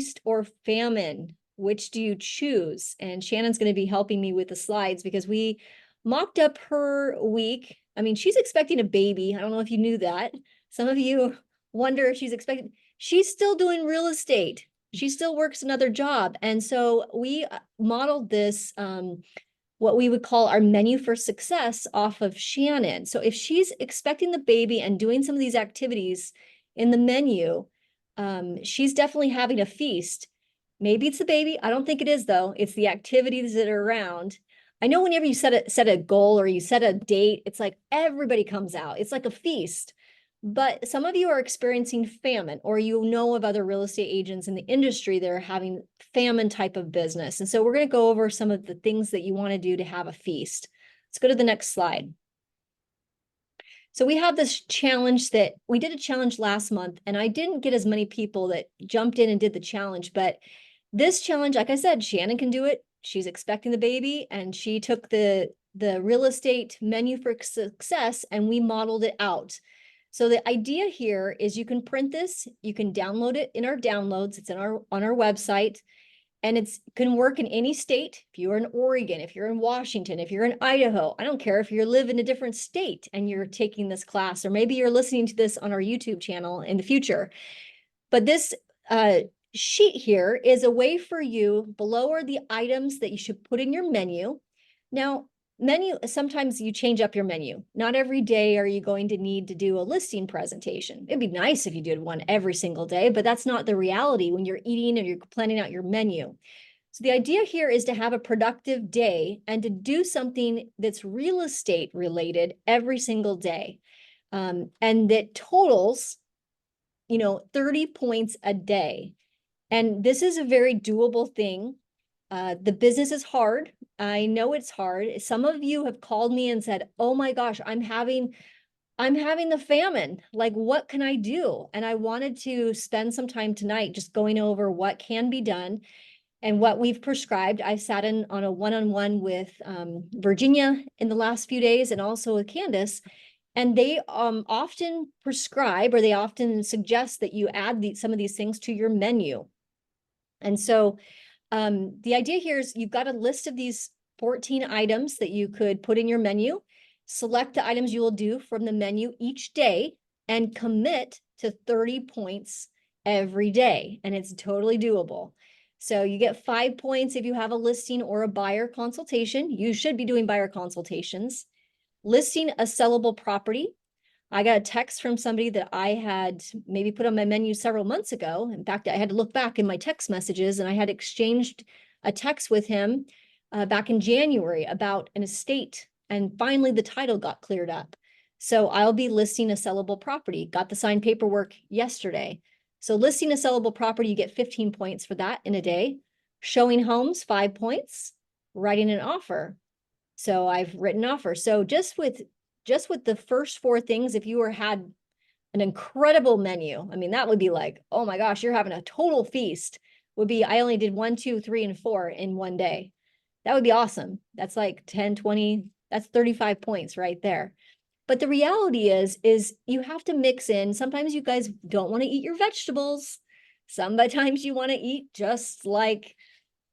feast or famine? Which do you choose? And Shannon's going to be helping me with the slides because we mocked up her week. I mean, she's expecting a baby. I don't know if you knew that. Some of you wonder if she's expecting. She's still doing real estate. She still works another job. And so we modeled this, what we would call our menu for success off of Shannon. So if she's expecting the baby and doing some of these activities in the menu, she's definitely having a feast. Maybe it's the baby. I don't think it is, though. It's the activities that are around. I know whenever you set a goal or you set a date, it's like everybody comes out. It's like a feast. But some of you are experiencing famine, or you know of other real estate agents in the industry that are having famine type of business. And so we're going to go over some of the things that you want to do to have a feast. Let's go to the next slide. So we have this challenge that we did a challenge last month, and I didn't get as many people that jumped in and did the challenge. But this challenge, like I said, Shannon can do it. She's expecting the baby, and she took the real estate menu for success, and we modeled it out. So the idea here is you can print this, you can download it in our downloads. It's on our website, and it can work in any state. If you're in Oregon, if you're in Washington, if you're in Idaho, I don't care if you live in a different state and you're taking this class, or maybe you're listening to this on our YouTube channel in the future. But this sheet here is a way for you, below are the items that you should put in your menu. Now, menu, sometimes you change up your menu. Not every day are you going to need to do a listing presentation. It'd be nice if you did one every single day, but that's not the reality when you're eating and you're planning out your menu. So the idea here is to have a productive day and to do something that's real estate related every single day. And that totals, 30 points a day. And this is a very doable thing. The business is hard. I know it's hard. Some of you have called me and said, "Oh my gosh, I'm having the famine. Like, what can I do?" And I wanted to spend some time tonight just going over what can be done and what we've prescribed. I sat in on a one-on-one with Virginia in the last few days, and also with Candace. And they often prescribe, or they often suggest that you add some of these things to your menu. And so the idea here is you've got a list of these 14 items that you could put in your menu. Select the items you will do from the menu each day and commit to 30 points every day. And it's totally doable. So you get 5 points if you have a listing or a buyer consultation. You should be doing buyer consultations. Listing a sellable property. I got a text from somebody that I had maybe put on my menu several months ago. In fact, I had to look back in my text messages, and I had exchanged a text with him back in January about an estate. And finally, the title got cleared up. So I'll be listing a sellable property. Got the signed paperwork yesterday. So listing a sellable property, you get 15 points for that in a day. Showing homes, 5 points. Writing an offer. So I've written offer. So just with the first 4 things, if you had an incredible menu, I mean, that would be like, oh my gosh, you're having a total feast. Would be, I only did 1, 2, 3, and 4 in one day. That would be awesome. That's like 10, 20, that's 35 points right there. But the reality is you have to mix in. Sometimes you guys don't want to eat your vegetables. Sometimes you want to eat just like,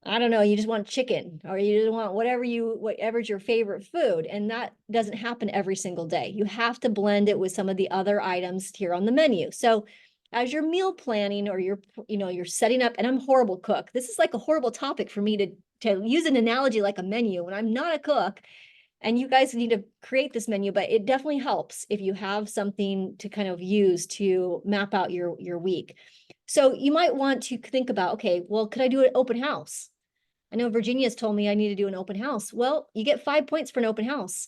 I don't know, you just want chicken, or you just want whatever's your favorite food. And that doesn't happen every single day. You have to blend it with some of the other items here on the menu. So as you're meal planning, or you're setting up, and I'm a horrible cook. This is like a horrible topic for me to use an analogy like a menu when I'm not a cook. And you guys need to create this menu, but it definitely helps if you have something to kind of use to map out your week. So you might want to think about, okay, well, could I do an open house? I know Virginia's told me I need to do an open house. Well, you get 5 points for an open house.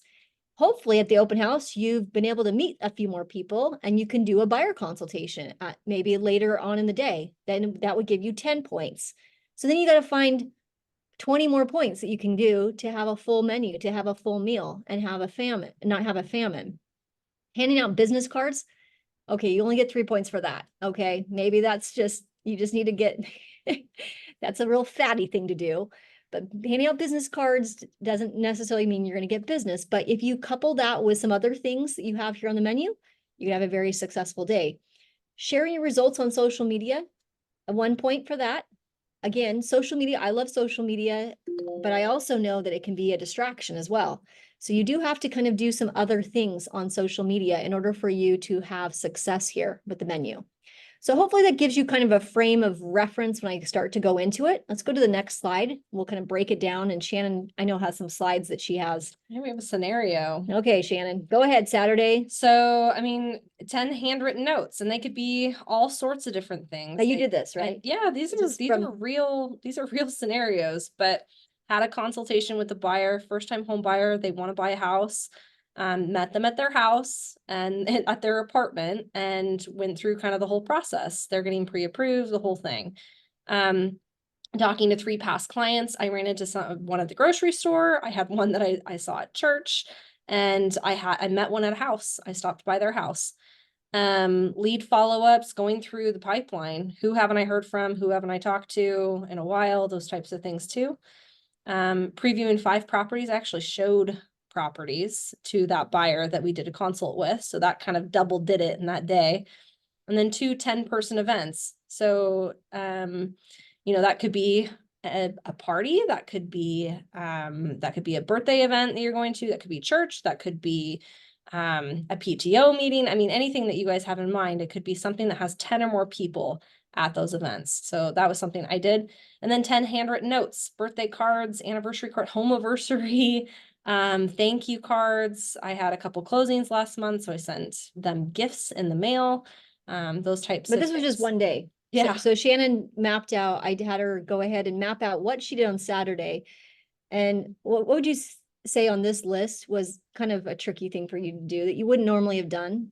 Hopefully at the open house, you've been able to meet a few more people, and you can do a buyer consultation maybe later on in the day. Then that would give you 10 points. So then you got to find 20 more points that you can do to have a full menu, to have a full meal, and not have a famine. Handing out business cards. Okay, you only get 3 points for that. Okay, maybe you just need to get, that's a real fatty thing to do. But handing out business cards doesn't necessarily mean you're going to get business. But if you couple that with some other things that you have here on the menu, you can have a very successful day. Sharing your results on social media. 1 point for that. Again, social media, I love social media, but I also know that it can be a distraction as well. So you do have to kind of do some other things on social media in order for you to have success here with the menu. So hopefully that gives you kind of a frame of reference when I start to go into it. Let's go to the next slide. We'll kind of break it down. And Shannon, I know, has some slides that she has. Here we have a scenario. Okay, Shannon, go ahead, Saturday. So, I mean, 10 handwritten notes, and they could be all sorts of different things. Now you did this, right? Yeah, these are real scenarios, but had a consultation with the buyer, first-time home buyer. They want to buy a house. Met them at their house and at their apartment and went through kind of the whole process. They're getting pre-approved, the whole thing. Talking to 3 past clients. I ran into one at the grocery store. I had one that I saw at church, and I met one at a house. I stopped by their house. Lead follow-ups, going through the pipeline. Who haven't I heard from? Who haven't I talked to in a while? Those types of things too. Previewing 5 properties. I actually showed properties to that buyer that we did a consult with. So that kind of double did it in that day. And then 2 10-person events. So, that could be a party, that could be a birthday event that you're going to, that could be church, that could be a PTO meeting. I mean, anything that you guys have in mind. It could be something that has 10 or more people at those events. So that was something I did. And then 10 handwritten notes, birthday cards, anniversary card, home anniversary, thank you cards. I had a couple closings last month, so I sent them gifts in the mail. Those types of But this was just one day. Yeah. So Shannon mapped out, I had her go ahead and map out what she did on Saturday. And what would you say on this list was kind of a tricky thing for you to do that you wouldn't normally have done?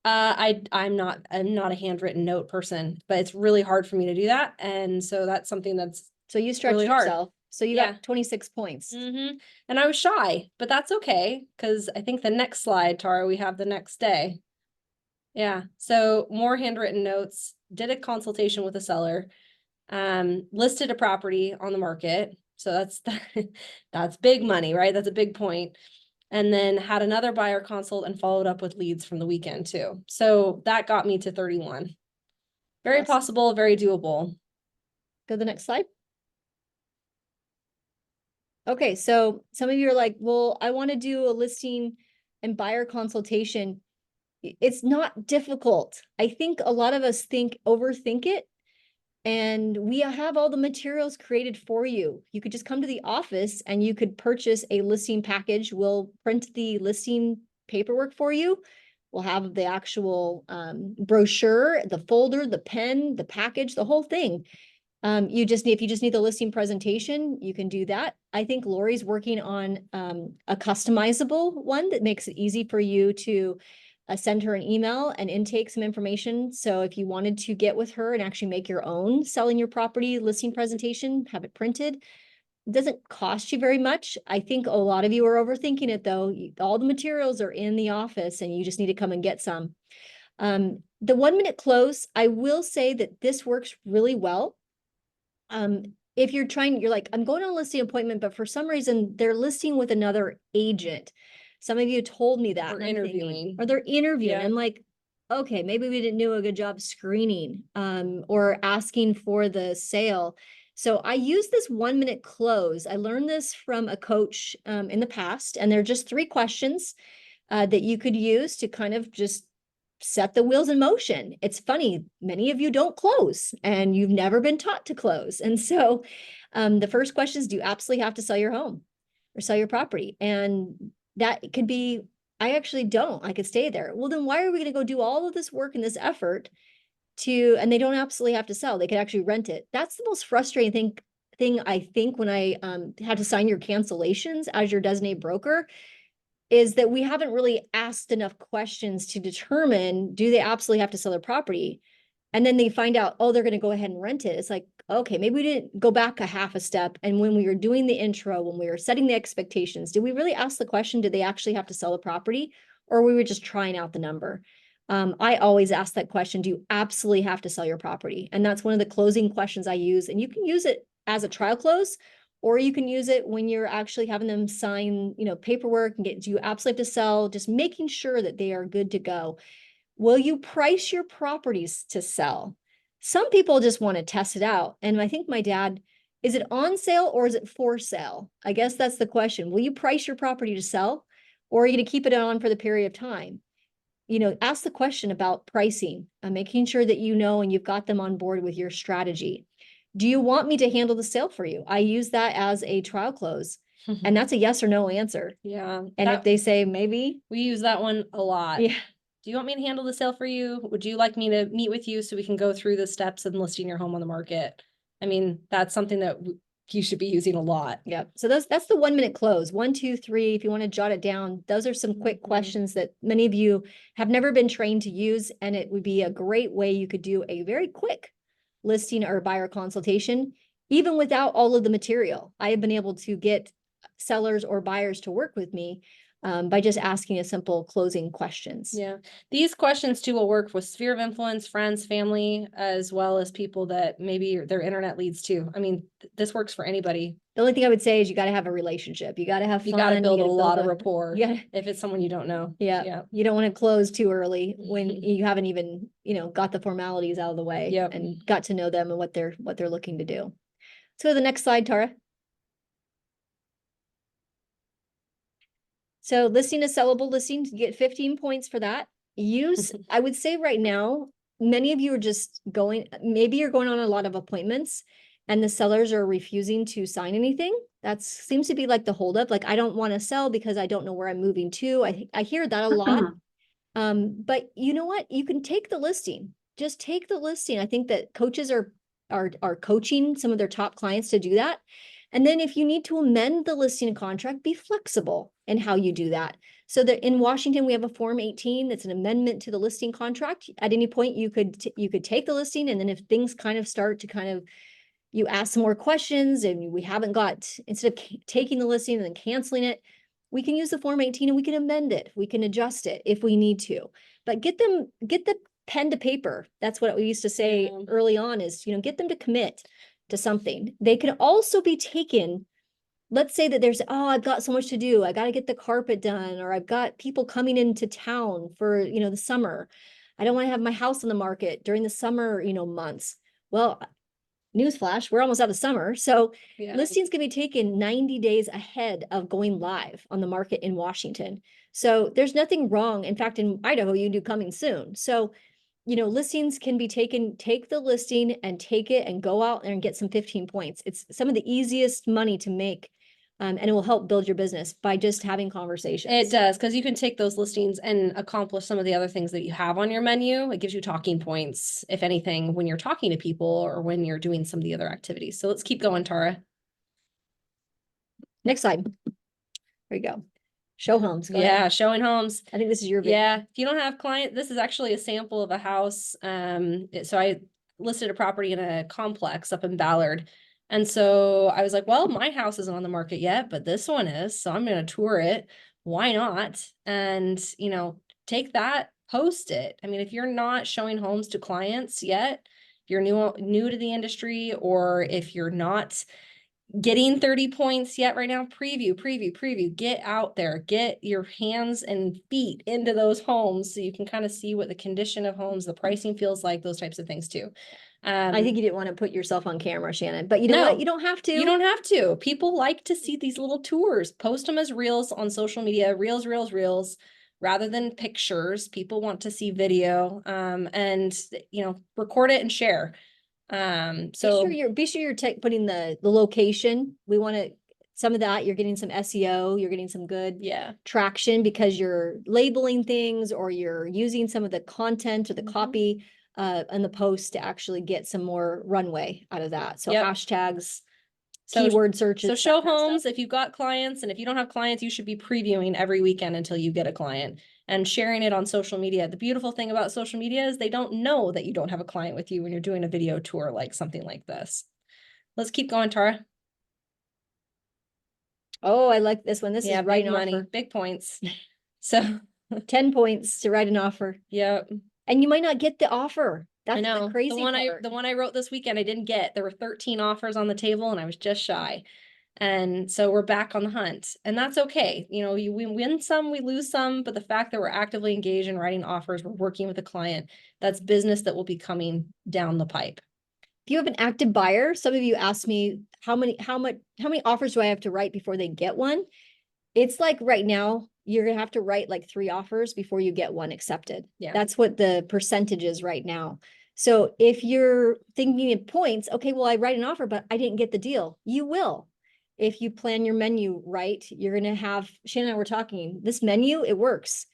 I'm not a handwritten note person, but it's really hard for me to do that. And so that's something that's So you stretched really hard. yourself. So you got 26 points. And I was shy, but that's okay. Cause I think the next slide, Tara, we have the next day. Yeah. So more handwritten notes, did a consultation with a seller, listed a property on the market. So that's big money, right? That's a big point. And then had another buyer consult and followed up with leads from the weekend too. So that got me to 31. Very possible, very doable. Go to the next slide. Okay, so some of you are like, well, I want to do a listing and buyer consultation. It's not difficult. I think a lot of us overthink it. And we have all the materials created for you. You could just come to the office and you could purchase a listing package. We'll print the listing paperwork for you. We'll have the actual brochure, the folder, the pen, the package, the whole thing. If you just need the listing presentation, you can do that. I think Lori's working on a customizable one that makes it easy for you to send her an email and intake some information. So if you wanted to get with her and actually make your own selling your property listing presentation, have it printed, it doesn't cost you very much. I think a lot of you are overthinking it though. All the materials are in the office and you just need to come and get some. The 1 minute close, I will say that this works really well. If you're like, I'm going on a listing appointment, but for some reason they're listing with another agent. Some of you told me that. Or interviewing. Or they're interviewing. Yeah. I'm like, okay, maybe we didn't do a good job screening or asking for the sale. So I use this 1 minute close. I learned this from a coach in the past, and they're just 3 questions that you could use to kind of just set the wheels in motion. It's funny, many of you don't close and you've never been taught to close. And so the first question is, do you absolutely have to sell your home or sell your property? And that could be, I actually don't, I could stay there. Well, then why are we going to go do all of this work and this effort and they don't absolutely have to sell, they could actually rent it. That's the most frustrating thing I think when I had to sign your cancellations as your designated broker, is that we haven't really asked enough questions to determine, do they absolutely have to sell their property? And then they find out, oh, they're going to go ahead and rent it. It's like, okay, maybe we didn't go back a half a step. And when we were doing the intro, when we were setting the expectations, did we really ask the question, did they actually have to sell the property? Or we were just trying out the number? I always ask that question, do you absolutely have to sell your property? And that's one of the closing questions I use. And you can use it as a trial close, or you can use it when you're actually having them sign, paperwork and do you absolutely have to sell, just making sure that they are good to go. Will you price your properties to sell? Some people just want to test it out. And I think my dad, is it on sale or is it for sale? I guess that's the question. Will you price your property to sell, or are you going to keep it on for the period of time? Ask the question about pricing, making sure that you know and you've got them on board with your strategy. Do you want me to handle the sale for you? I use that as a trial close, and that's a yes or no answer. Yeah. And if they say maybe, we use that one a lot. yeah, Do you want me to handle the sale for you? Would you like me to meet with you so we can go through the steps of listing your home on the market? I mean, that's something that you should be using a lot. yeah. So that's the 1 minute close. 1, 2, 3. If you want to jot it down, those are some quick Mhm. questions that many of you have never been trained to use, and it would be a great way you could do a very quick listing or buyer consultation, even without all of the material. I have been able to get sellers or buyers to work with me by just asking a simple closing questions. Yeah. These questions too will work with sphere of influence, friends, family, as well as people that maybe their internet leads to. I mean, this works for anybody. The only thing I would say is you got to have a relationship. You got to have fun. You got to build a lot of a- rapport you gotta- if it's someone you don't know. Yeah. Yeah. You don't want to close too early when you haven't even, got the formalities out of the way Yep. and got to know them and what they're looking to do. Let's go to the next slide, Tara. So listing a sellable listing, you get 15 points for that. I would say right now, many of you are just maybe you're going on a lot of appointments and the sellers are refusing to sign anything. That seems to be like the holdup. Like, I don't want to sell because I don't know where I'm moving to. I hear that a lot. But you know what? You can take the listing. Just take the listing. I think that coaches are coaching some of their top clients to do that. And then if you need to amend the listing contract, be flexible in how you do that. So that in Washington, we have a Form 18 that's an amendment to the listing contract. At any point, you could take the listing, and then if things kind of start to you ask some more questions and we haven't got, instead of taking the listing and then canceling it, we can use the Form 18 and we can amend it. We can adjust it if we need to. But get the pen to paper. That's what we used to say early on is, get them to commit to something. They can also be taken. Let's say that I've got so much to do. I got to get the carpet done, or I've got people coming into town for, the summer. I don't want to have my house on the market during the summer, months. Well, newsflash, we're almost out of summer. So listings can be taken 90 days ahead of going live on the market in Washington. So there's nothing wrong. In fact, in Idaho, you do coming soon. So, listings can be taken, take the listing and take it and go out there and get some 15 points. It's some of the easiest money to make. And it will help build your business by just having conversations. It does, because you can take those listings and accomplish some of the other things that you have on your menu. It gives you talking points, if anything, when you're talking to people or when you're doing some of the other activities. So let's keep going, Tara. Next slide. There you go. Show homes. Go ahead. Showing homes. I think this is your video. Yeah, if you don't have client, this is actually a sample of a house. So I listed a property in a complex up in Ballard. And so I was like, well, my house isn't on the market yet, but this one is, so I'm going to tour it. Why not? And, take that, post it. I mean, if you're not showing homes to clients yet, you're new to the industry, or if you're not getting 30 points yet right now, preview, get out there, get your hands and feet into those homes so you can kind of see what the condition of homes, the pricing feels like, those types of things too. I think you didn't want to put yourself on camera, Shannon, but you know what? You don't have to. You don't have to. People like to see these little tours. Post them as reels on social media, reels, rather than pictures. People want to see video, and record it and share. So be sure you're putting the location. We want to, some of that, you're getting some SEO, you're getting some good traction because you're labeling things or you're using some of the content or the copy and the post to actually get some more runway out of that. So hashtags, keyword searches. So show homes if you've got clients, and if you don't have clients, you should be previewing every weekend until you get a client and sharing it on social media. The beautiful thing about social media is they don't know that you don't have a client with you when you're doing a video tour like something like this. Let's keep going, Tara. Oh, I like this one. This is big money, big points. So 10 points to write an offer. Yep. And you might not get the offer. That's the crazy part. The one I wrote this weekend, I didn't get. There were 13 offers on the table and I was just shy. And so we're back on the hunt, and that's okay. You know, we win some, we lose some, but the fact that we're actively engaged in writing offers, we're working with a client, that's business that will be coming down the pipe. If you have an active buyer, some of you asked me how many offers do I have to write before they get one? It's like right now, you're gonna have to write like 3 offers before you get one accepted. Yeah. That's what the percentage is right now. So if you're thinking in points, okay, well, I write an offer, but I didn't get the deal. You will. If you plan your menu right, you're gonna have, Shannon and I were talking, this menu, it works.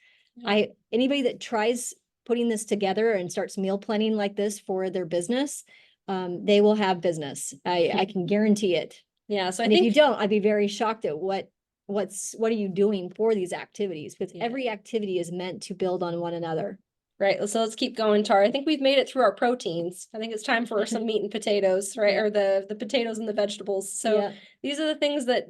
Anybody that tries putting this together and starts meal planning like this for their business, they will have business. I can guarantee it. Yeah. So I And if think you don't, I'd be very shocked at what are you doing for these activities? Because every activity is meant to build on one another. Right. So let's keep going, Tara. I think we've made it through our proteins. I think it's time for some meat and potatoes, right? Yeah. Or the potatoes and the vegetables. So Yeah. these are the things that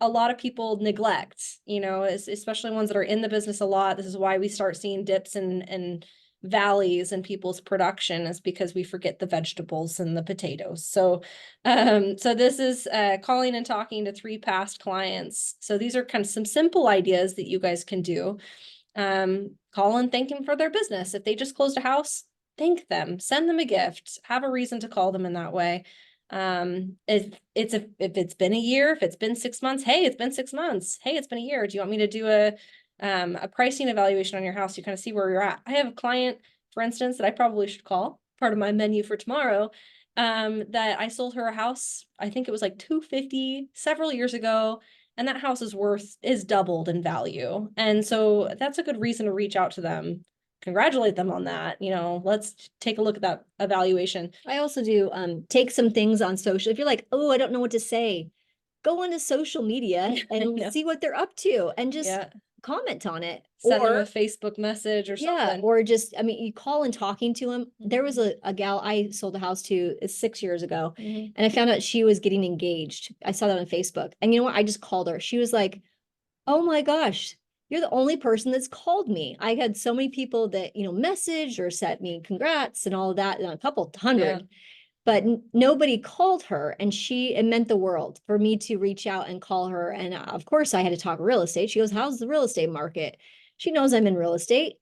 a lot of people neglect, you know, especially ones that are in the business a lot. This is why we start seeing dips and valleys in people's production, is because we forget the vegetables and the potatoes. So so this is calling and talking to 3 past clients. So these are kind of some simple ideas that you guys can do. Call and thank them for their business. If they just closed a house, thank them, send them a gift, have a reason to call them in that way. If it's been a year, if it's been 6 months, hey, it's been 6 months. Hey, it's been a year. Do you want me to do a pricing evaluation on your house? You kind of see where you're at. I have a client, for instance, that I probably should call, part of my menu for tomorrow. That I sold her a house. I think it was like 250 several years ago. And that house is doubled in value. And so that's a good reason to reach out to them, congratulate them on that. You know, let's take a look at that evaluation. I also do take some things on social. If you're like, oh, I don't know what to say, go onto social media and see what they're up to and just comment on it. Send them a Facebook message or something. Or just, I mean, you call and talking to them. There was a gal I sold a house to 6 years ago, and I found out she was getting engaged. I saw that on Facebook. And you know what? I just called her. She was like, oh my gosh, you're the only person that's called me. I had so many people that, messaged or sent me congrats and all of that, and a couple hundred. But nobody called her, and it meant the world for me to reach out and call her. And of course I had to talk real estate. She goes, how's the real estate market? She knows I'm in real estate,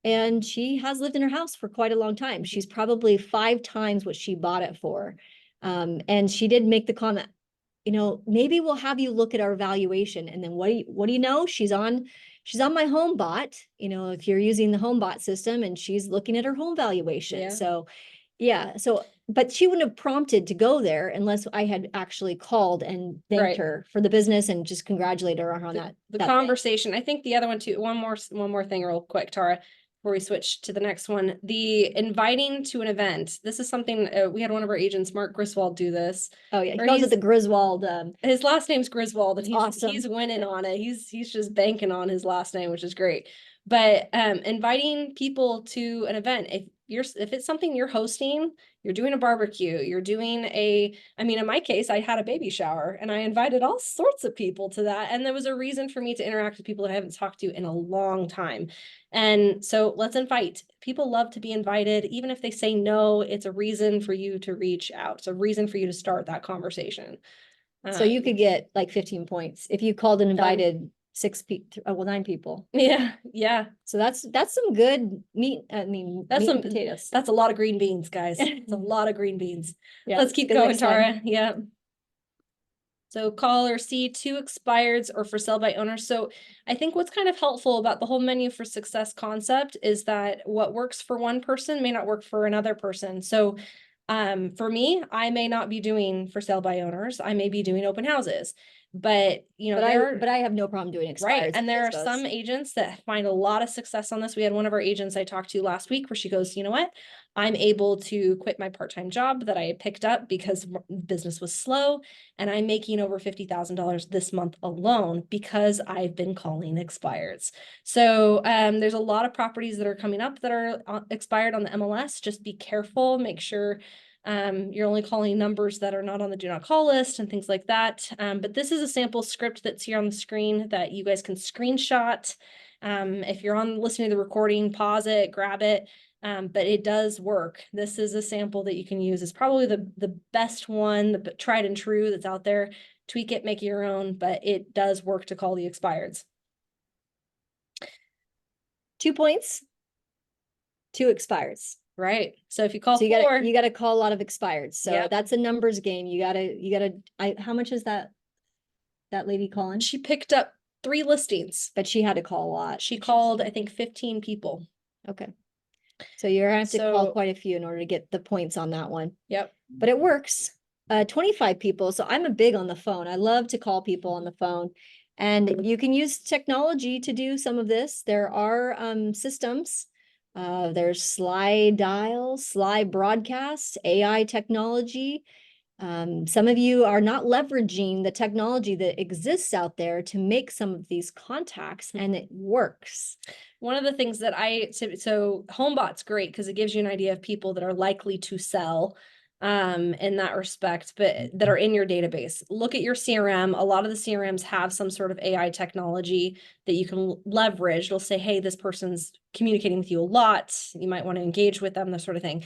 and she has lived in her house for quite a long time. She's probably 5 times what she bought it for. And she did make the comment, maybe we'll have you look at our valuation. And then what do you know? She's on my home bot, if you're using the home bot system, and she's looking at her home valuation. So but she wouldn't have prompted to go there unless I had actually called and thanked her for the business and just congratulated her on that. The conversation. I think the other one too, one more thing real quick, Tara, before we switch to the next one, the inviting to an event. This is something we had one of our agents, Mark Griswold, do this. Oh yeah, he calls it the Griswold. His last name's Griswold, and he's winning on it. He's just banking on his last name, which is great. But inviting people to an event, if it's something you're hosting, you're doing a barbecue, you're doing I mean, in my case, I had a baby shower and I invited all sorts of people to that. And there was a reason for me to interact with people that I haven't talked to in a long time. And so let's invite. People love to be invited. Even if they say no, it's a reason for you to reach out. It's a reason for you to start that conversation. So you could get like 15 points if you called and invited 9 people. Yeah. So that's some good meat. I mean, that's some potatoes. That's a lot of green beans, guys. It's a lot of green beans. Yeah, let's keep going, Tara. Yeah. So call or see 2 expireds or for sale by owners. So I think what's kind of helpful about the whole menu for success concept is that what works for one person may not work for another person. So for me, I may not be doing for sale by owners. I may be doing open houses. But I have no problem doing expireds. Right. And there are some agents that find a lot of success on this. We had one of our agents I talked to last week where she goes, you know what? I'm able to quit my part-time job that I had picked up because business was slow, and I'm making over $50,000 this month alone because I've been calling expireds. So there's a lot of properties that are coming up that are expired on the MLS. Just be careful, make sure you're only calling numbers that are not on the do not call list and things like that. But this is a sample script that's here on the screen that you guys can screenshot. If you're listening to the recording, pause it, grab it. But it does work. This is a sample that you can use. It's probably the best one, the tried and true that's out there. tweak it, make it your own, but it does work to call the expireds. 2 points, 2 expires. Right. So if you call So four, you gotta call a lot of expireds. So Yep. that's a numbers game. How much is that lady calling? she picked up 3 listings. But she had to call a lot. She called, I think, 15 people. Okay. So you're gonna have to call So- quite a few in order to get the points on that one. Yep. But it works. 25 people. So I'm a big on the phone. I love to call people on the phone. And you can use technology to do some of this. There are systems. There's slide dial, slide broadcast, AI technology. Some of you are not leveraging the technology that exists out there to make some of these contacts, and it works. One of the things that so HomeBot's great because it gives you an idea of people that are likely to sell in that respect, but that are in your database. Look at your CRM. A lot of the CRMs have some sort of AI technology that you can leverage. It'll say, hey, this person's communicating with you a lot. You might want to engage with them, this sort of thing.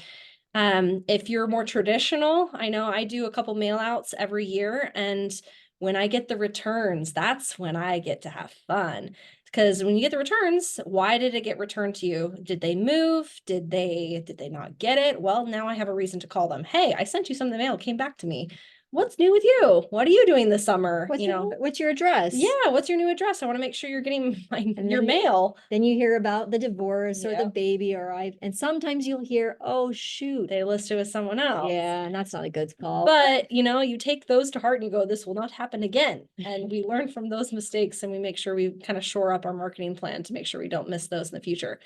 If you're more traditional, I know I do a couple mail outs every year, and when I get the returns, that's when I get to have fun. Because when you get the returns, why did it get returned to you? Did they move? Did they not get it? Well, now I have a reason to call them. Hey, I sent you some in the mail, it came back to me. What's new with you? What are you doing this summer? What's your address? Yeah, what's your new address? I want to make sure you're getting your then mail. Then you hear about the divorce or the Yep. baby, and sometimes you'll hear, oh shoot, They listed with someone else. Yeah, and that's not a good call. But you take those to heart and you go, this will not happen again. And we learn from those mistakes and we make sure we kind of shore up our marketing plan to make sure we don't miss those in the future.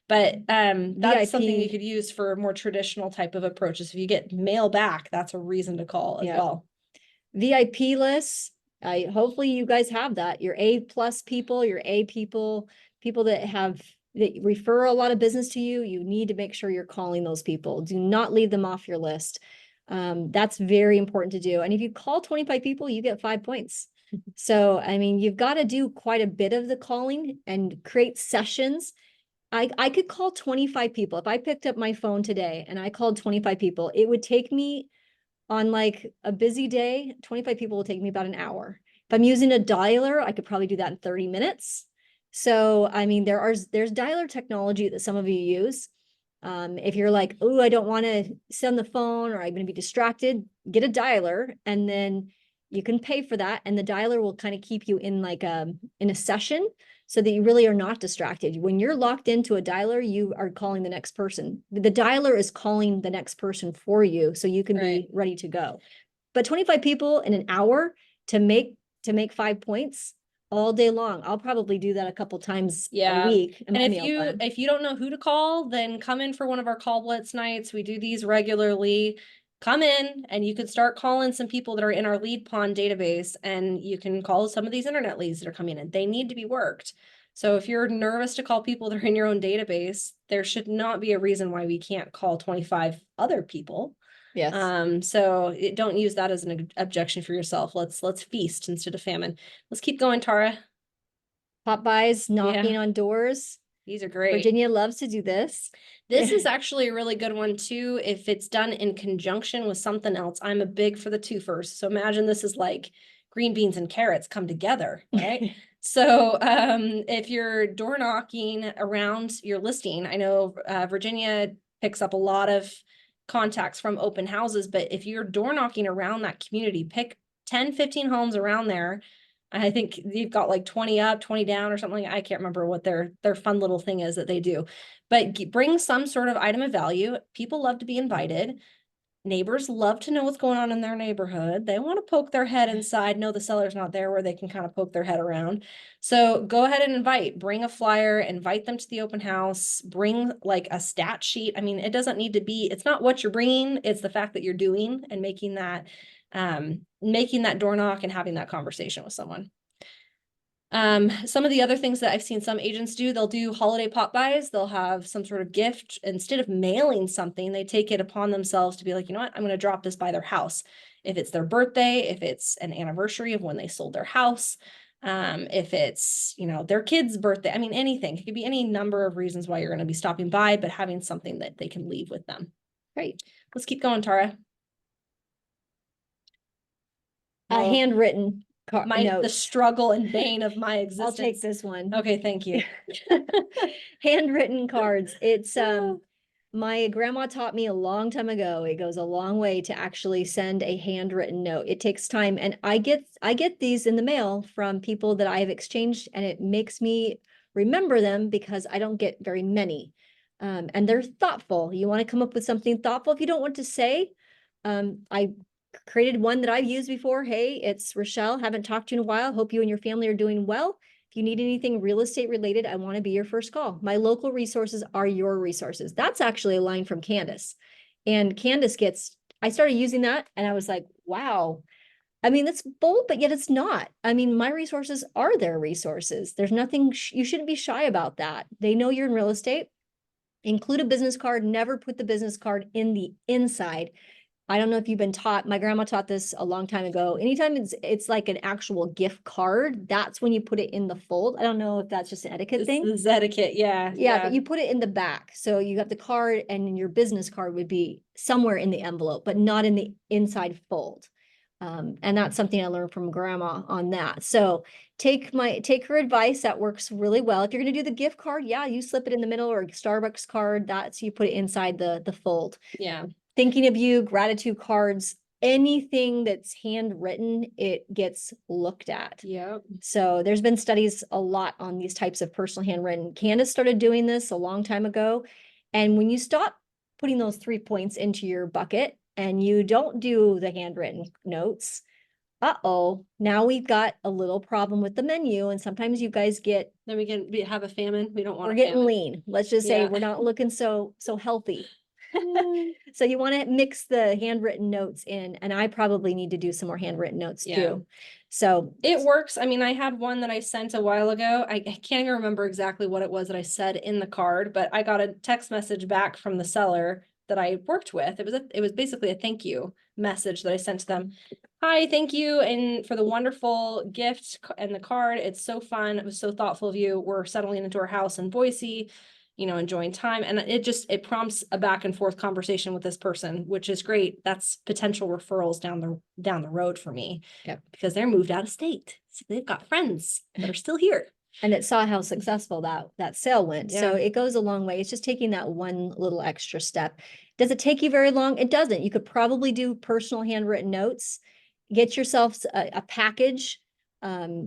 But that's something you could use for more traditional type of approaches. If you get mail back, that's a reason to call as well. VIP lists. Hopefully you guys have that. Your A+ people, your A people that refer a lot of business to you. You need to make sure you're calling those people. Do not leave them off your list. That's very important to do. And if you call 25 people, you get 5 points. So, I mean, you've got to do quite a bit of the calling and create sessions. I could call 25 people. If I picked up my phone today and I called 25 people, it would take me, on like a busy day, 25 people will take me about an hour. If I'm using a dialer, I could probably do that in 30 minutes. So, I mean, there's dialer technology that some of you use. If you're like, oh, I don't want to sit on the phone or I'm going to be distracted, get a dialer and then you can pay for that. And the dialer will kind of keep you in like in a session so that you really are not distracted. When you're locked into a dialer, you are calling the next person. The dialer is calling the next person for you so you can be ready to go. But 25 people in an hour to make 5 points all day long. I'll probably do that a couple times a week. And if you don't know who to call, then come in for one of our call blitz nights. We do these regularly. Come in and you could start calling some people that are in our lead pond database, and you can call some of these internet leads that are coming in. They need to be worked. So if you're nervous to call people that are in your own database, there should not be a reason why we can't call 25 other people. Yes. So don't use that as an objection for yourself. Let's feast instead of famine. Let's keep going, Tara. Pop-bys, knocking on doors. These are great. Virginia loves to do this. This is actually a really good one too, if it's done in conjunction with something else. I'm a big for the twofers. So imagine this is like green beans and carrots come together, right? So if you're door knocking around your listing, I know Virginia picks up a lot of contacts from open houses, but if you're door knocking around that community, pick 10, 15 homes around there. I think you've got like 20 up, 20 down or something. I can't remember what their fun little thing is that they do, but bring some sort of item of value. People love to be invited. Neighbors love to know what's going on in their neighborhood. They want to poke their head inside, know the seller's not there where they can kind of poke their head around. So go ahead and bring a flyer, invite them to the open house, bring like a stat sheet. I mean, it doesn't need to be, it's not what you're bringing, it's the fact that you're doing and making that door knock and having that conversation with someone. Some of the other things that I've seen some agents do, they'll do holiday pop buys. They'll have some sort of gift. Instead of mailing something, they take it upon themselves to be like, you know what, I'm going to drop this by their house. If it's their birthday, if it's an anniversary of when they sold their house, if it's, their kid's birthday, I mean, anything. It could be any number of reasons why you're going to be stopping by, but having something that they can leave with them. Great. Let's keep going, Tara. handwritten the notes. struggle and bane of my I'll take existence. this one. Okay, thank you. Handwritten cards. It's my grandma taught me a long time ago. It goes a long way to actually send a handwritten note. It takes time, and I get these in the mail from people that I have exchanged, and it makes me remember them because I don't get very many. And they're thoughtful. You want to come up with something thoughtful. If you don't want to say, I created one that I've used before. Hey, it's Rachelle. Haven't talked to you in a while. Hope you and your family are doing well. If you need anything real estate related, I want to be your first call. My local resources are your resources. That's actually a line from Candace. And Candace I started using that and I was like, wow. I mean, that's bold, but yet it's not. I mean, my resources are their resources. There's nothing, you shouldn't be shy about that. They know you're in real estate. Include a business card, never put the business card in the inside. I don't know if you've been taught, my grandma taught this a long time ago. Anytime it's like an actual gift card, that's when you put it in the fold. I don't know if that's just an etiquette thing. This is etiquette, yeah. Yeah, but you put it in the back. So you got the card and your business card would be somewhere in the envelope, but not in the inside fold. And that's something I learned from grandma on that. So take her advice. That works really well. If you're going to do the gift card, yeah, you slip it in the middle, or a Starbucks card, that's you put it inside the fold. Yeah. Thinking of you, gratitude cards, anything that's handwritten, it gets looked at. Yeah. So there's been studies a lot on these types of personal handwritten. Candace started doing this a long time ago. And when you stop putting those 3 points into your bucket and you don't do the handwritten notes, now we've got a little problem with the menu. And sometimes you guys get, then we have a famine. We don't want we're a getting famine. lean. Let's just say Yeah. we're not looking so healthy. So you want to mix the handwritten notes in, and I probably need to do some more handwritten notes too. So it works. I mean, I had one that I sent a while ago. I can't even remember exactly what it was that I said in the card, but I got a text message back from the seller that I worked with. It was basically a thank you message that I sent to them. Hi, thank you, and for the wonderful gift and the card. It's so fun. It was so thoughtful of you. We're settling into our house in Boise, enjoying time. And it prompts a back and forth conversation with this person, which is great. That's potential referrals down the road for me. Yep. Because they're moved out of state. So they've got friends that are still here. And it saw how successful that sale went. Yeah. So it goes a long way. It's just taking that one little extra step. Does it take you very long? It doesn't. You could probably do personal handwritten notes. Get yourself a package.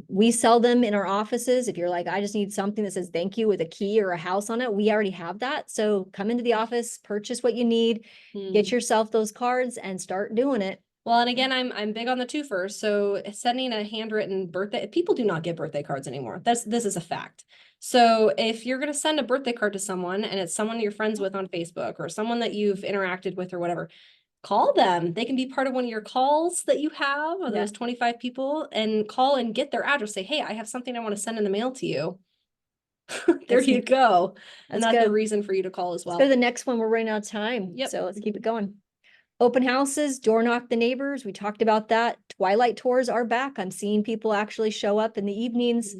We sell them in our offices. If you're like, I just need something that says thank you with a key or a house on it, we already have that. So come into the office, purchase what you need, get yourself those cards and start doing it. Well, and again, I'm big on the twofers. So sending a handwritten birthday, people do not get birthday cards anymore. This is a fact. So if you're going to send a birthday card to someone and it's someone you're friends with on Facebook or someone that you've interacted with or whatever, call them. They can be part of one of your calls that you have, of those 25 people, and call and get their address. Say, hey, I have something I want to send in the mail to you. There you go. And that's a reason for you to call as well. So the next one, we're running out of time. Yep. So let's keep it going. Open houses, door knock the neighbors. We talked about that. Twilight tours are back. I'm seeing people actually show up in the evenings.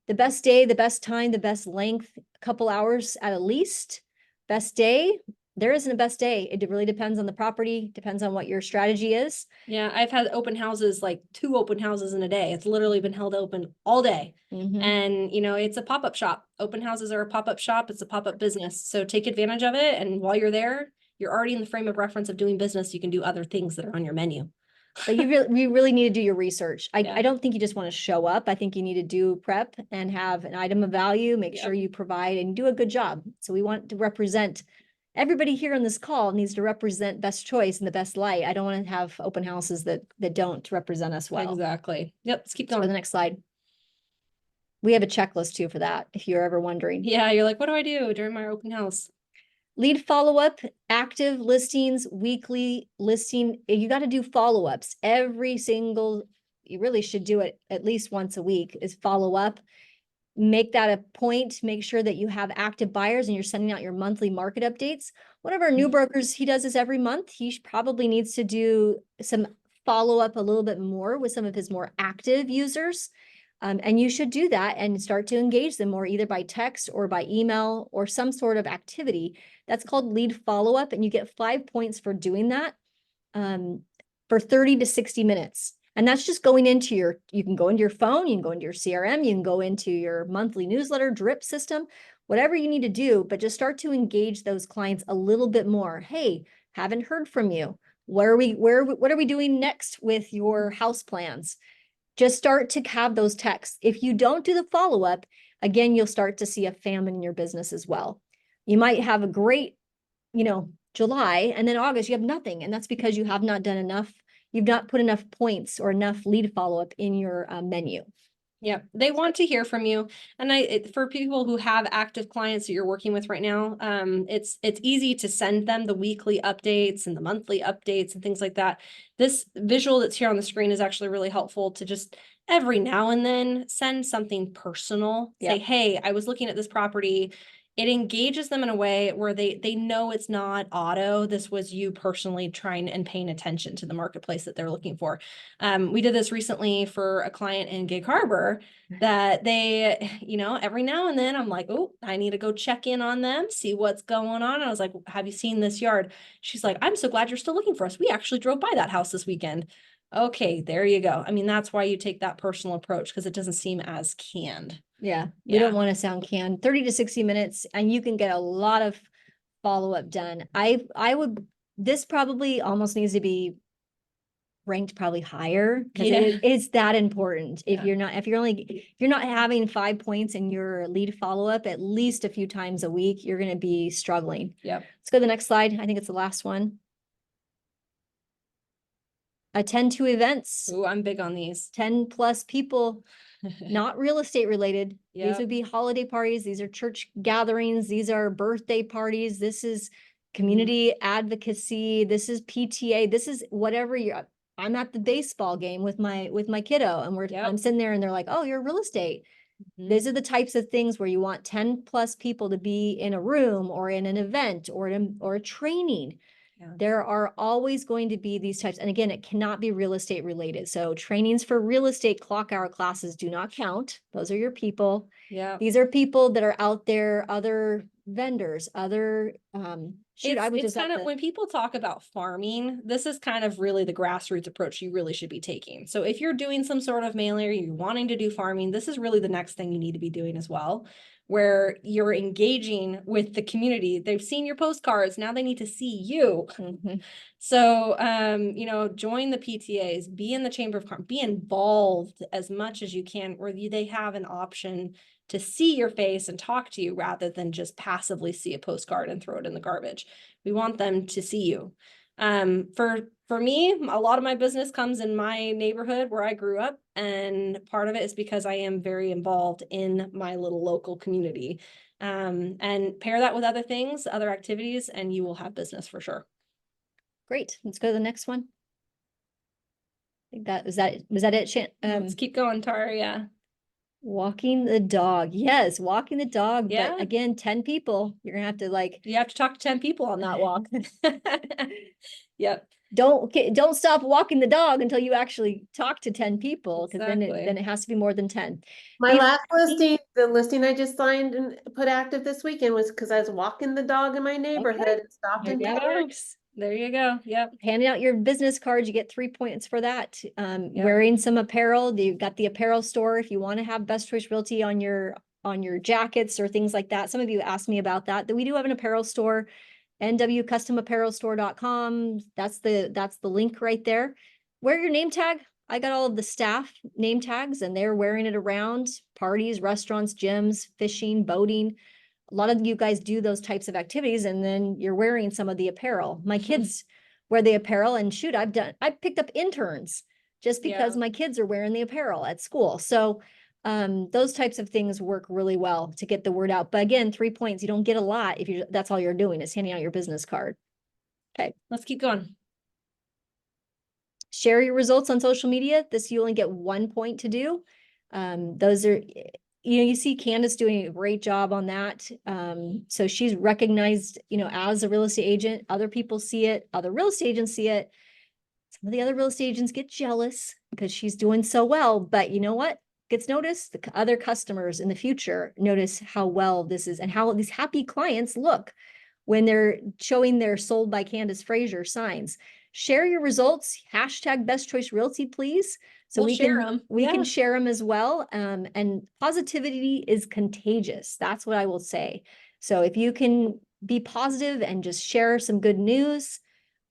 The best day, the best time, the best length, a couple hours at least. Best day, there isn't a best day. It really depends on the property, depends on what your strategy is. Yeah, I've had open houses, like 2 open houses in a day. It's literally been held open all day. And, it's a pop-up shop. Open houses are a pop-up shop. It's a pop-up business. So take advantage of it. And while you're there, you're already in the frame of reference of doing business. You can do other things that are on your menu. But you really need to do your research. I don't think you just want to show up. I think you need to do prep and have an item of value, make sure you provide and do a good job. So we want to represent everybody here on this call needs to represent best choice in the best light. I don't want to have open houses that don't represent us well. Exactly. Yep. Let's keep going. For the next slide. We have a checklist too for that, if you're ever wondering. Yeah, you're like, what do I do during my open house? Lead follow-up, active listings, weekly listing. You got to do follow-ups you really should do it at least once a week is follow up. Make that a point, make sure that you have active buyers and you're sending out your monthly market updates. One of our new brokers, he does this every month. He probably needs to do some follow-up a little bit more with some of his more active users. And you should do that and start to engage them more either by text or by email or some sort of activity. That's called lead follow-up, and you get 5 points for doing that for 30 to 60 minutes. And that's just going into you can go into your phone, you can go into your CRM, you can go into your monthly newsletter, drip system, whatever you need to do, but just start to engage those clients a little bit more. Hey, haven't heard from you. What are we doing next with your house plans? Just start to have those texts. If you don't do the follow-up, again, you'll start to see a famine in your business as well. You might have a great, July, and then August, you have nothing. And that's because you have not done enough. You've not put enough points or enough lead follow-up in your menu. Yeah, they want to hear from you. And for people who have active clients that you're working with right now, it's easy to send them the weekly updates and the monthly updates and things like that. This visual that's here on the screen is actually really helpful to just every now and then send something personal. Say, Yep. hey, I was looking at this property. It engages them in a way where they know it's not auto. This was you personally trying and paying attention to the marketplace that they're looking for. We did this recently for a client in Gig Harbor that they, every now and then I'm like, oh, I need to go check in on them, see what's going on. And I was like, have you seen this yard? She's like, I'm so glad you're still looking for us. We actually drove by that house this weekend. Okay, there you go. I mean, that's why you take that personal approach, because it doesn't seem as canned. Yeah, we don't want to sound canned. 30 to 60 minutes, and you can get a lot of follow-up done. This probably almost needs to be ranked probably higher because it's that important. If you're not having 5 points in your lead follow-up at least a few times a week, you're going to be struggling. Yep. Let's go to the next slide. I think it's the last one. Attend to events. Ooh, I'm big on these. 10 plus people, not real estate related. Yep. These would be holiday parties. These are church gatherings. These are birthday parties. This is community advocacy. This is PTA. This is whatever I'm at the baseball game with my kiddo, and I'm sitting there and they're like, oh, you're real estate. These are the types of things where you want 10 plus people to be in a room or in an event or a training. Yeah. There are always going to be these types. And again, it cannot be real estate related. So trainings for real estate clock hour classes do not count. Those are your people. Yeah. These are people that are out there, other vendors, other, it's kind of when people talk about farming, this is kind of really the grassroots approach you really should be taking. So if you're doing some sort of mailer, you're wanting to do farming, this is really the next thing you need to be doing as well, where you're engaging with the community. They've seen your postcards. Now they need to see you. Mm-hmm. So, join the PTAs, be in the Chamber of Commerce, be involved as much as you can, where they have an option to see your face and talk to you rather than just passively see a postcard and throw it in the garbage. We want them to see you. For me, a lot of my business comes in my neighborhood where I grew up, and part of it is because I am very involved in my little local community. And pair that with other things, other activities, and you will have business for sure. Great. Let's go to the next one. I think was that it? Let's keep going, Tara. Yeah. Walking the dog. Yes, walking the dog. Yeah. But again, 10 people. You're gonna have to you have to talk to 10 people on that walk. Yep. Don't stop walking the dog until you actually talk to 10 people, because then it has to be more than 10. My last listing, the listing I just signed and put active this weekend, was because I was walking the dog in my neighborhood and stopped and there you go. Yep. Handing out your business cards, you get 3 points for that. Wearing some apparel, you've got the apparel store. If you want to have Best Choice Realty on your jackets or things like that. Some of you asked me about that we do have an apparel store, nwcustomapparelstore.com. That's the link right there. Wear your name tag. I got all of the staff name tags, and they're wearing it around parties, restaurants, gyms, fishing, boating. A lot of you guys do those types of activities, and then you're wearing some of the apparel. My kids wear the apparel, and shoot, I picked up interns just because my kids are wearing the apparel at school. So those types of things work really well to get the word out. But again, 3 points, you don't get a lot if that's all you're doing is handing out your business card. Okay, let's keep going. Share your results on social media. This you only get 1 point to do. Those are, you see Candace doing a great job on that. So she's recognized, as a real estate agent. Other people see it. Other real estate agents see it. Some of the other real estate agents get jealous because she's doing so well. But you know what gets noticed? The other customers in the future notice how well this is and how these happy clients look when they're showing their sold by Candace Frazier signs. share your results, hashtag Best Choice Realty, please. So We'll share 'em. we can Yeah. share them as well. And positivity is contagious. That's what I will say. So if you can be positive and just share some good news,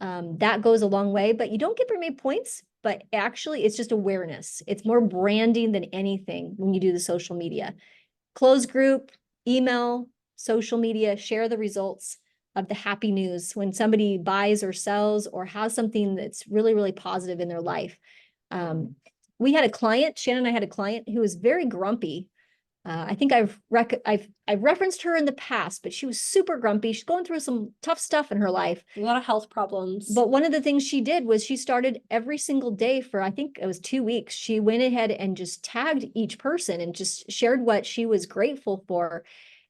that goes a long way, but you don't get very many points, but actually it's just awareness. It's more branding than anything when you do the social media. Close group, email, social media, share the results of the happy news when somebody buys or sells or has something that's really, really positive in their life. We had a client, Shannon and I had a client who was very grumpy. I think I've referenced her in the past, but she was super grumpy. She's going through some tough stuff in her life. A lot of health problems. But one of the things she did was she started every single day for, I think it was 2 weeks. She went ahead and just tagged each person and just shared what she was grateful for.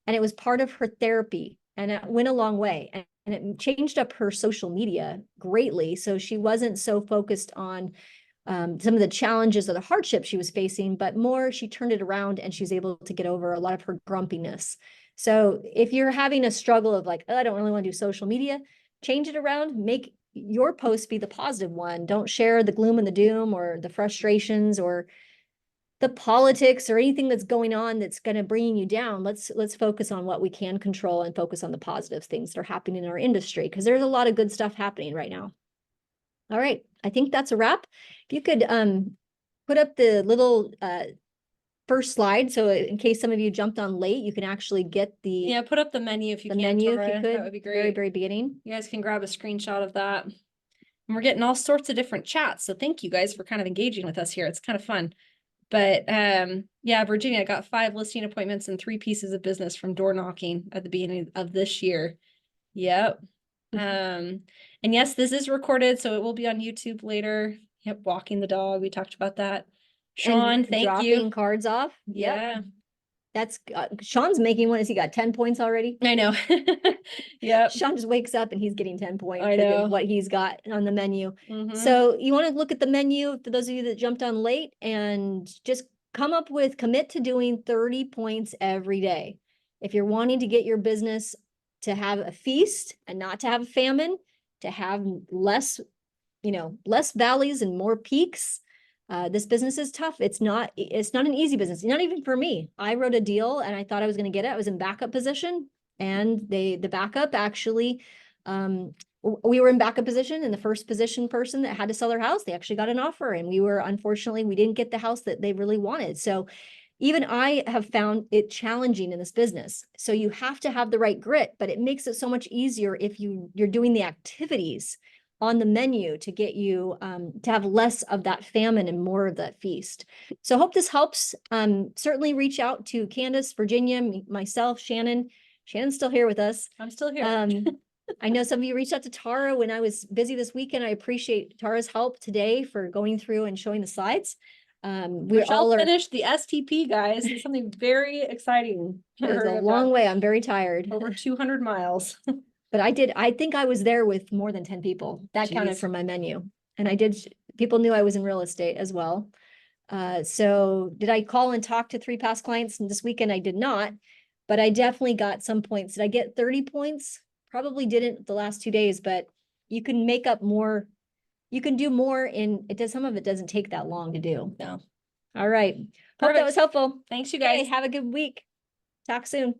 And it was part of her therapy. And it went a long way. And it changed up her social media greatly. So she wasn't so focused on some of the challenges or the hardships she was facing, but more she turned it around and she was able to get over a lot of her grumpiness. So if you're having a struggle of like, oh, I don't really want to do social media, change it around, make your post be the positive one. Don't share the gloom and the doom or the frustrations or the politics or anything that's going on that's going to bring you down. Let's focus on what we can control and focus on the positive things that are happening in our industry, because there's a lot of good stuff happening right now. All right, I think that's a wrap. If you could put up the little first slide, so in case some of you jumped on late, you can actually get the put up the menu if you can, menu if you Tara. could. That would be Very, great. very beginning. You guys can grab a screenshot of that. And we're getting all sorts of different chats. So thank you guys for kind of engaging with us here. It's kind of fun. But yeah, Virginia got 5 listing appointments and 3 pieces of business from door knocking at the beginning of this year. Yep. And yes, this is recorded, so it will be on YouTube later. Yep, walking the dog. We talked about that. Sean, And thank dropping you. cards off. Yep. Yeah, That's Sean's making one. Has he got 10 points already? I know. Yep. Sean just wakes up and he's getting 10 points I know. of what he's got on the menu. Mhm. So you want to look at the menu for those of you that jumped on late and just commit to doing 30 points every day. If you're wanting to get your business to have a feast and not to have a famine, to have less valleys and more peaks. This business is tough. It's not an easy business. Not even for me. I wrote a deal and I thought I was going to get it. I was in backup position and the backup actually, we were in backup position, and the first position person that had to sell their house, they actually got an offer, and unfortunately, we didn't get the house that they really wanted. So even I have found it challenging in this business. So you have to have the right grit, but it makes it so much easier if you're doing the activities on the menu to get you to have less of that famine and more of that feast. So I hope this helps. Certainly reach out to Candace, Virginia, myself, Shannon. Shannon's still here with us. I'm still here. I know some of you reached out to Tara when I was busy this weekend. I appreciate Tara's help today for going through and showing the slides. We all finished the STP, guys. It's something very exciting. It was a long way. I'm very tired. Over 200 miles. But I think I was there with more than 10 people. That counted Jeez. for my menu. And people knew I was in real estate as well. So did I call and talk to 3 past clients this weekend? I did not, but I definitely got some points. Did I get 30 points? Probably didn't the last 2 days, but you can make up more. You can do more some of it doesn't take that long to do. No. All right. Hope Perfect. that was helpful. Thanks, you guys. Okay, have a good week. Talk soon.